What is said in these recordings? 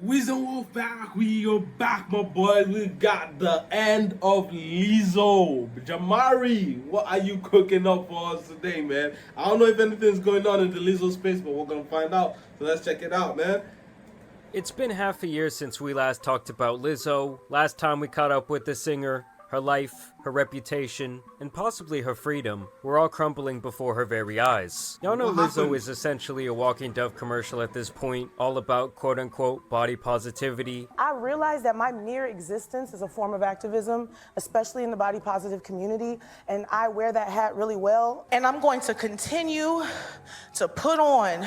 WisdomWolf back. We are back, my boy. We got the end of Lizzo. Jamari, what are you cooking up for us today, man? I don't know if anything's going on in the Lizzo space, but we're gonna find out. So let's check it out, man. It's been half a year since we last talked about Lizzo. Last time we caught up with the singer, her life, her reputation, and possibly her freedom were all crumbling before her very eyes. Y'all know Lizzo is essentially a walking Dove commercial at this point, all about quote-unquote body positivity. I realized that my mere existence is a form of activism, especially in the body positive community, and I wear that hat really well. And I'm going to continue to put on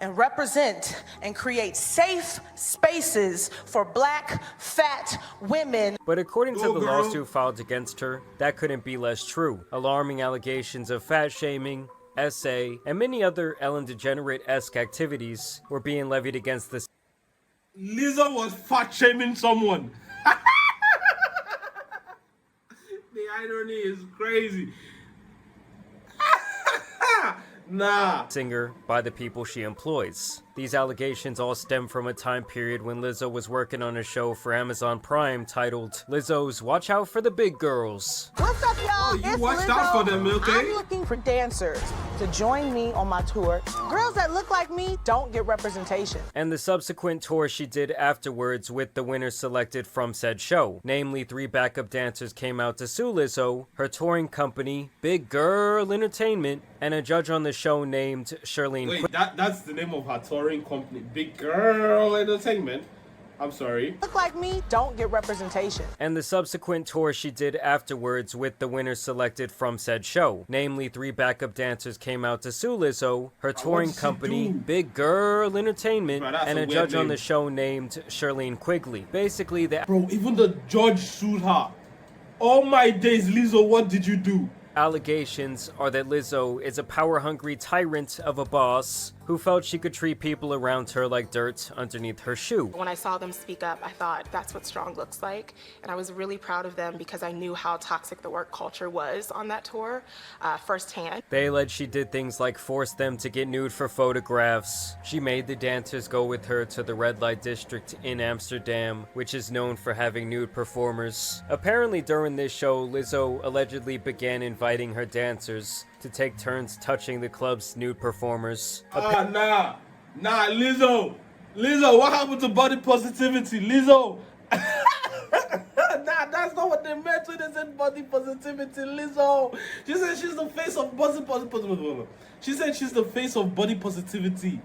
and represent and create safe spaces for black, fat women. But according to the lawsuit filed against her, that couldn't be less true. Alarming allegations of fat shaming, SA, and many other Ellen DeGenerate-esque activities were being levied against the Lizzo was fat shaming someone. The irony is crazy. Nah. singer by the people she employs. These allegations all stem from a time period when Lizzo was working on a show for Amazon Prime titled Lizzo's Watch Out for the Big Girls. What's up, y'all? Oh, you watched out for them, okay? I'm looking for dancers to join me on my tour. Girls that look like me don't get representation. And the subsequent tour she did afterwards with the winners selected from said show. Namely, 3 backup dancers came out to sue Lizzo, her touring company, Big Girl Entertainment, and a judge on the show named Charlene. Wait, that's the name of her touring company, Big Girl Entertainment. I'm sorry. Look like me don't get representation. And the subsequent tour she did afterwards with the winners selected from said show. Namely, 3 backup dancers came out to sue Lizzo, her touring company, Big Girl Entertainment, and a judge on the show named Charlene Quigley. Basically, Bro, even the judge sued her. All my days, Lizzo, what did you do? allegations are that Lizzo is a power-hungry tyrant of a boss who felt she could treat people around her like dirt underneath her shoe. When I saw them speak up, I thought that's what strong looks like, and I was really proud of them because I knew how toxic the work culture was on that tour firsthand. They alleged she did things like force them to get nude for photographs. She made the dancers go with her to the red light district in Amsterdam, which is known for having nude performers. Apparently during this show, Lizzo allegedly began inviting her dancers to take turns touching the club's nude performers. Nah, Lizzo, what happened to body positivity, Lizzo? Nah, that's not what they meant when they said body positivity, Lizzo. She said she's the face of body positivity. She said she's the face of body positivity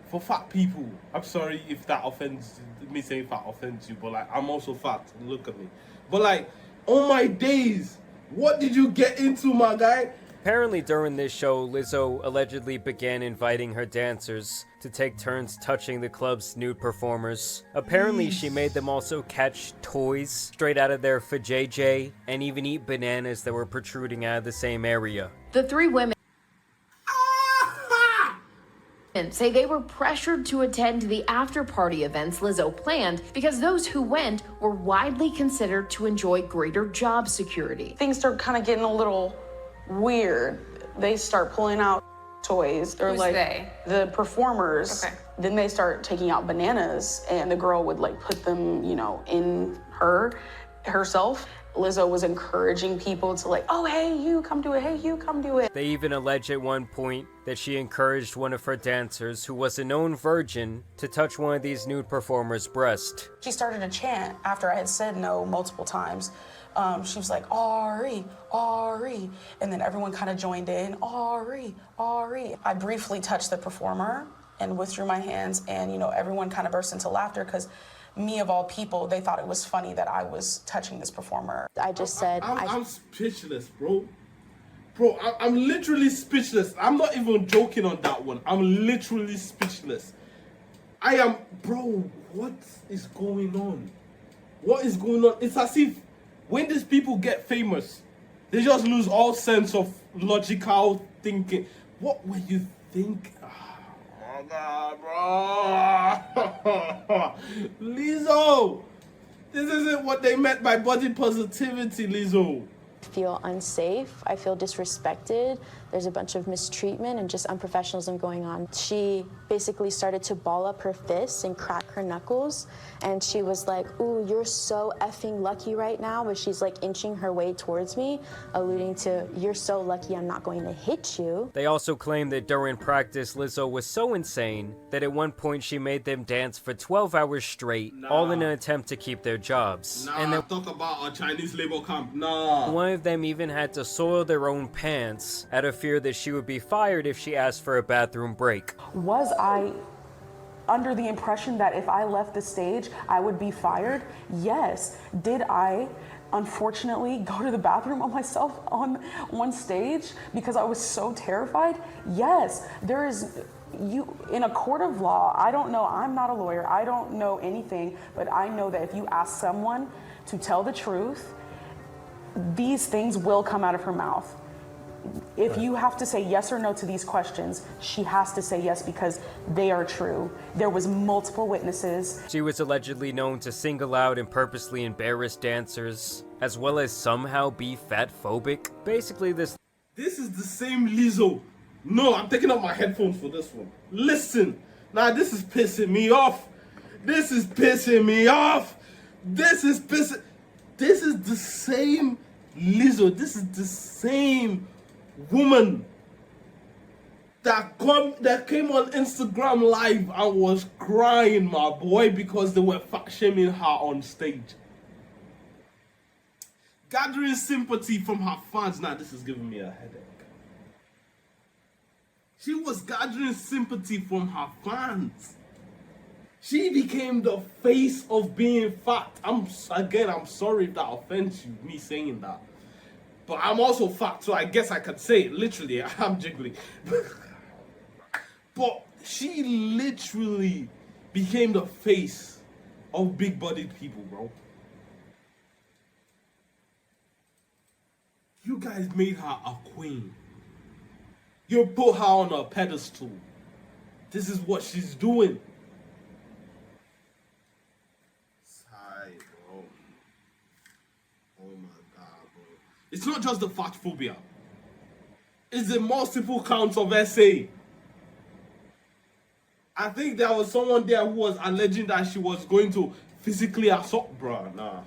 for fat people. I'm sorry if that offends me, saying fat offends you, but like, I'm also fat. Look at me. But like, oh my days, what did you get into, my guy? Apparently during this show, Lizzo allegedly began inviting her dancers to take turns touching the club's nude performers. Apparently she made them also catch toys straight out of their vajayjay and even eat bananas that were protruding out of the same area. The 3 women say they were pressured to attend the after-party events Lizzo planned because those who went were widely considered to enjoy greater job security. Things start kind of getting a little weird. They start pulling out toys, or Who's like they? The performers. Okay. Then they start taking out bananas, and the girl would like put them, you know, in herself. Lizzo was encouraging people to like, oh, hey, you come do it. Hey, you come do it. They even allege at one point that she encouraged one of her dancers, who was a known virgin, to touch one of these nude performers' breast. She started to chant after I had said no multiple times. She was like, Ari, Ari. And then everyone kind of joined in, Ari, Ari. I briefly touched the performer and withdrew my hands, and, you know, everyone kind of burst into laughter because me of all people, they thought it was funny that I was touching this performer. I just said, I'm speechless, bro. Bro, I'm literally speechless. I'm not even joking on that one. I'm literally speechless. Bro, what is going on? What is going on? It's as if when these people get famous, they just lose all sense of logical thinking. What were you thinking? Oh my God, bro. Lizzo, this isn't what they meant by body positivity, Lizzo. feel unsafe. I feel disrespected. There's a bunch of mistreatment and just unprofessionalism going on. She basically started to ball up her fists and crack her knuckles. And she was like, ooh, you're so effing lucky right now. But she's like inching her way towards me, alluding to, you're so lucky I'm not going to hit you. They also claim that during practice, Lizzo was so insane that at one point she made them dance for 12 hours straight, all in an attempt to keep their jobs. And then talk about a Chinese labor camp. Nah. One of them even had to soil their own pants out of fear that she would be fired if she asked for a bathroom break. Was I under the impression that if I left the stage, I would be fired? Yes. Did I, unfortunately, go to the bathroom on myself on one stage because I was so terrified? Yes. There is, you in a court of law, I don't know, I'm not a lawyer, I don't know anything, but I know that if you ask someone to tell the truth, these things will come out of her mouth. If you have to say yes or no to these questions, she has to say yes because they are true. There was multiple witnesses. She was allegedly known to single out and purposely embarrass dancers, as well as somehow be fat-phobic. Basically, this is the same Lizzo. No, I'm taking off my headphones for this one. Listen, now this is pissing me off. This is pissing me off. This is the same Lizzo. This is the same woman that came on Instagram Live and was crying, my boy, because they were fat shaming her on stage. Gathering sympathy from her fans. Now this is giving me a headache. She was gathering sympathy from her fans. She became the face of being fat. I'm sorry if that offends you, me saying that. But I'm also fat, so I guess I could say it. Literally, I'm jiggling. But she literally became the face of big-bodied people, bro. You guys made her a queen. You put her on a pedestal. This is what she's doing. Sigh, bro. Oh my God, bro. It's not just the fat phobia. It's the multiple counts of SA. I think there was someone there who was alleging that she was going to physically assault, bro. Nah.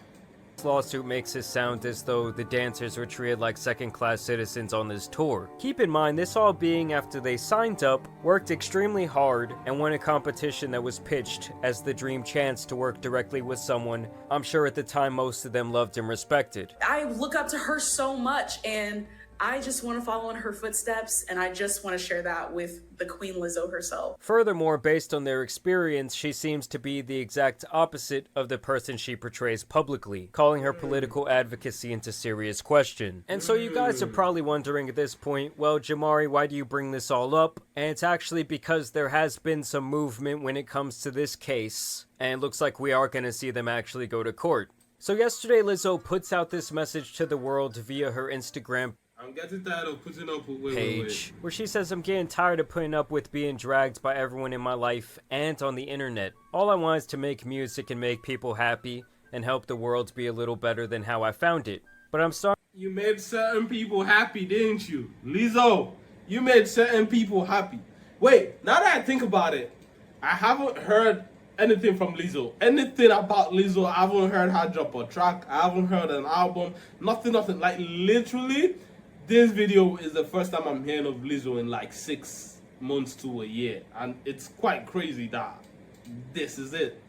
This lawsuit makes it sound as though the dancers were treated like second-class citizens on this tour. Keep in mind, this all being after they signed up, worked extremely hard, and won a competition that was pitched as the dream chance to work directly with someone I'm sure at the time most of them loved and respected. I look up to her so much, and I just want to follow in her footsteps, and I just want to share that with the Queen Lizzo herself. Furthermore, based on their experience, she seems to be the exact opposite of the person she portrays publicly, calling her political advocacy into serious question. And so you guys are probably wondering at this point, well, Jamari, why do you bring this all up? And it's actually because there has been some movement when it comes to this case, and it looks like we are going to see them actually go to court. So yesterday, Lizzo puts out this message to the world via her Instagram I'm getting tired of putting up with page, where she says, I'm getting tired of putting up with being dragged by everyone in my life and on the internet. All I want is to make music and make people happy and help the world be a little better than how I found it. But I'm sorry. You made certain people happy, didn't you? Lizzo, you made certain people happy. Wait, now that I think about it, I haven't heard anything from Lizzo. Anything about Lizzo, I haven't heard her drop a track. I haven't heard an album. Nothing. Like, literally, this video is the first time I'm hearing of Lizzo in like 6 months to a year. And it's quite crazy that this is it.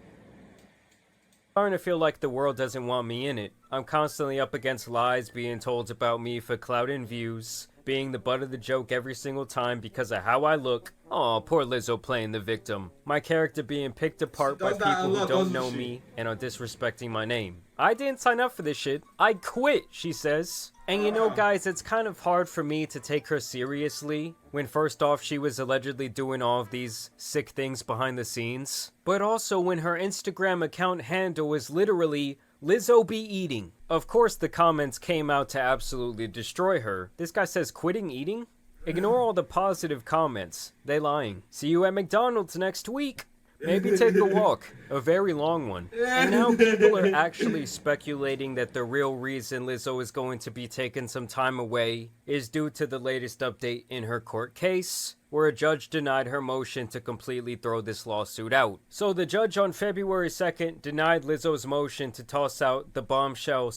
I'm starting to feel like the world doesn't want me in it. I'm constantly up against lies being told about me for clout and views, being the butt of the joke every single time because of how I look. Aw, poor Lizzo playing the victim. My character being picked apart by people who don't know me and are disrespecting my name. I didn't sign up for this shit. I quit, she says. And you know, guys, it's kind of hard for me to take her seriously when first off she was allegedly doing all of these sick things behind the scenes, but also when her Instagram account handle is literally Lizzo be eating. Of course, the comments came out to absolutely destroy her. This guy says quitting eating? Ignore all the positive comments. They lying. See you at McDonald's next week. Maybe take a walk, a very long one. And now people are actually speculating that the real reason Lizzo is going to be taking some time away is due to the latest update in her court case, where a judge denied her motion to completely throw this lawsuit out. So the judge on February 2nd denied Lizzo's motion to toss out the bombshell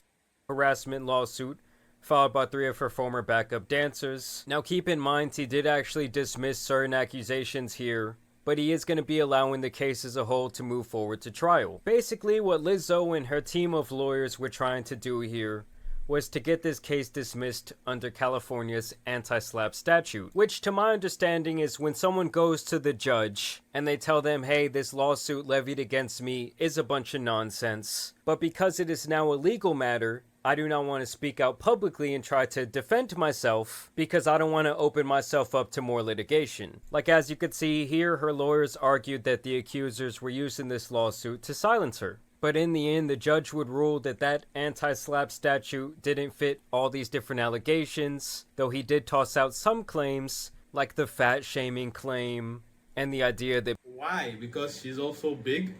harassment lawsuit followed by 3 of her former backup dancers. Now keep in mind, he did actually dismiss certain accusations here, but he is going to be allowing the case as a whole to move forward to trial. Basically, what Lizzo and her team of lawyers were trying to do here was to get this case dismissed under California's anti-SLAPP statute, which to my understanding is when someone goes to the judge and they tell them, hey, this lawsuit levied against me is a bunch of nonsense, but because it is now a legal matter, I do not want to speak out publicly and try to defend myself because I don't want to open myself up to more litigation. Like as you could see here, her lawyers argued that the accusers were using this lawsuit to silence her. But in the end, the judge would rule that that anti-SLAPP statute didn't fit all these different allegations, though he did toss out some claims, like the fat shaming claim, and the idea that... Why? Because she's also big?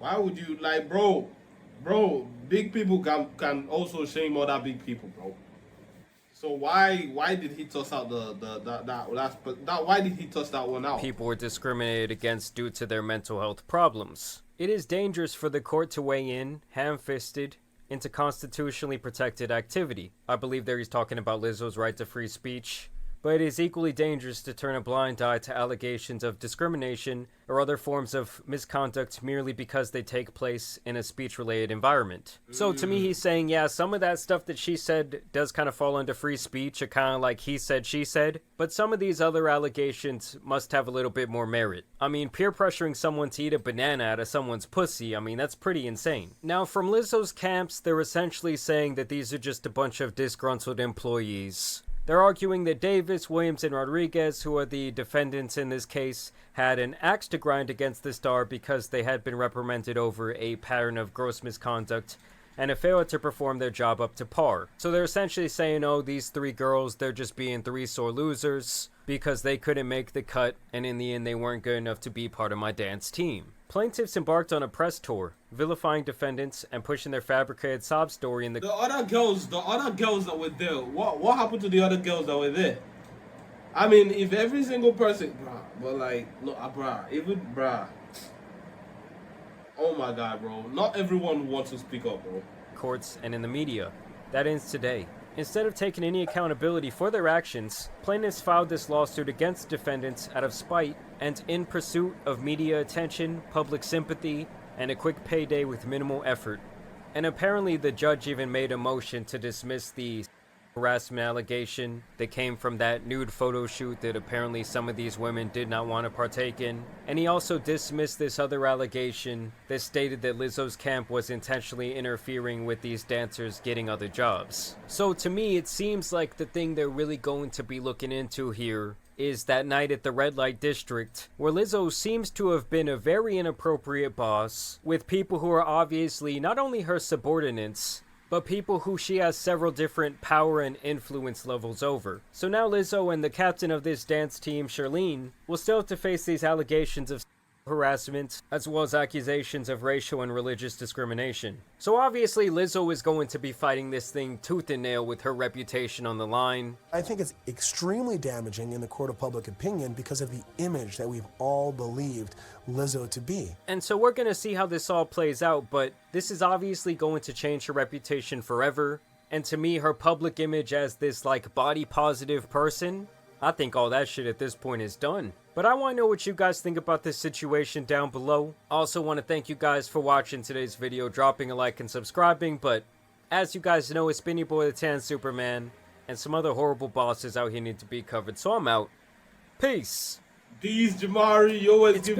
Why would you, like, bro, big people can also shame other big people, bro. So why did he toss out why did he toss that one out? People were discriminated against due to their mental health problems. It is dangerous for the court to weigh in, ham-fisted, into constitutionally protected activity. I believe there he's talking about Lizzo's right to free speech. But it is equally dangerous to turn a blind eye to allegations of discrimination or other forms of misconduct merely because they take place in a speech-related environment. So to me, he's saying, yeah, some of that stuff that she said does kind of fall under free speech, or kind of like he said, she said, but some of these other allegations must have a little bit more merit. I mean, peer pressuring someone to eat a banana out of someone's pussy, I mean, that's pretty insane. Now, from Lizzo's camps, they're essentially saying that these are just a bunch of disgruntled employees. They're arguing that Davis, Williams, and Rodriguez, who are the defendants in this case, had an axe to grind against the star because they had been reprimanded over a pattern of gross misconduct and a failure to perform their job up to par. So they're essentially saying, oh, these 3 girls, they're just being 3 sore losers because they couldn't make the cut, and in the end they weren't good enough to be part of my dance team. Plaintiffs embarked on a press tour, vilifying defendants and pushing their fabricated sob story in the other girls that were there, what happened to the other girls that were there? I mean, if every single person, oh my god, bro, not everyone wants to speak up, bro. Courts and in the media. That ends today. Instead of taking any accountability for their actions, plaintiffs filed this lawsuit against defendants out of spite and in pursuit of media attention, public sympathy, and a quick payday with minimal effort. And apparently the judge even made a motion to dismiss the harassment allegation that came from that nude photo shoot that apparently some of these women did not want to partake in. And he also dismissed this other allegation that stated that Lizzo's camp was intentionally interfering with these dancers getting other jobs. So to me, it seems like the thing they're really going to be looking into here is that night at the red light district, where Lizzo seems to have been a very inappropriate boss with people who are obviously not only her subordinates, but people who she has several different power and influence levels over. So now Lizzo and the captain of this dance team, Charlene, will still have to face these allegations of harassment, as well as accusations of racial and religious discrimination. So obviously Lizzo is going to be fighting this thing tooth and nail with her reputation on the line. I think it's extremely damaging in the court of public opinion because of the image that we've all believed Lizzo to be. And so we're gonna see how this all plays out, but this is obviously going to change her reputation forever. And to me, her public image as this like body positive person, I think all that shit at this point is done. But I want to know what you guys think about this situation down below. I also want to thank you guys for watching today's video, dropping a like and subscribing. But as you guys know, it's been your boy the Tan Superman, and some other horrible bosses out here need to be covered. So I'm out. Peace. These Jamari, you always give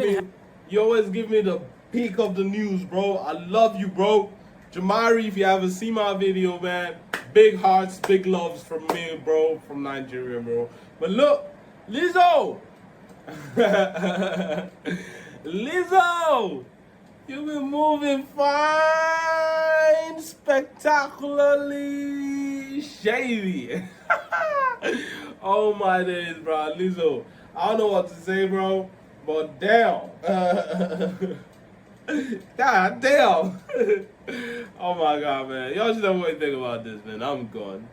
me the peak of the news, bro. I love you, bro. Jamari, if you haven't seen my video, man, big hearts, big loves from me, bro, from Nigeria, bro. But look, Lizzo! Lizzo! You've been moving fine, spectacularly shady. Oh my days, bro. Lizzo, I don't know what to say, bro, But damn. God damn. Oh my god, man. Y'all should know what you think about this, man. I'm gone.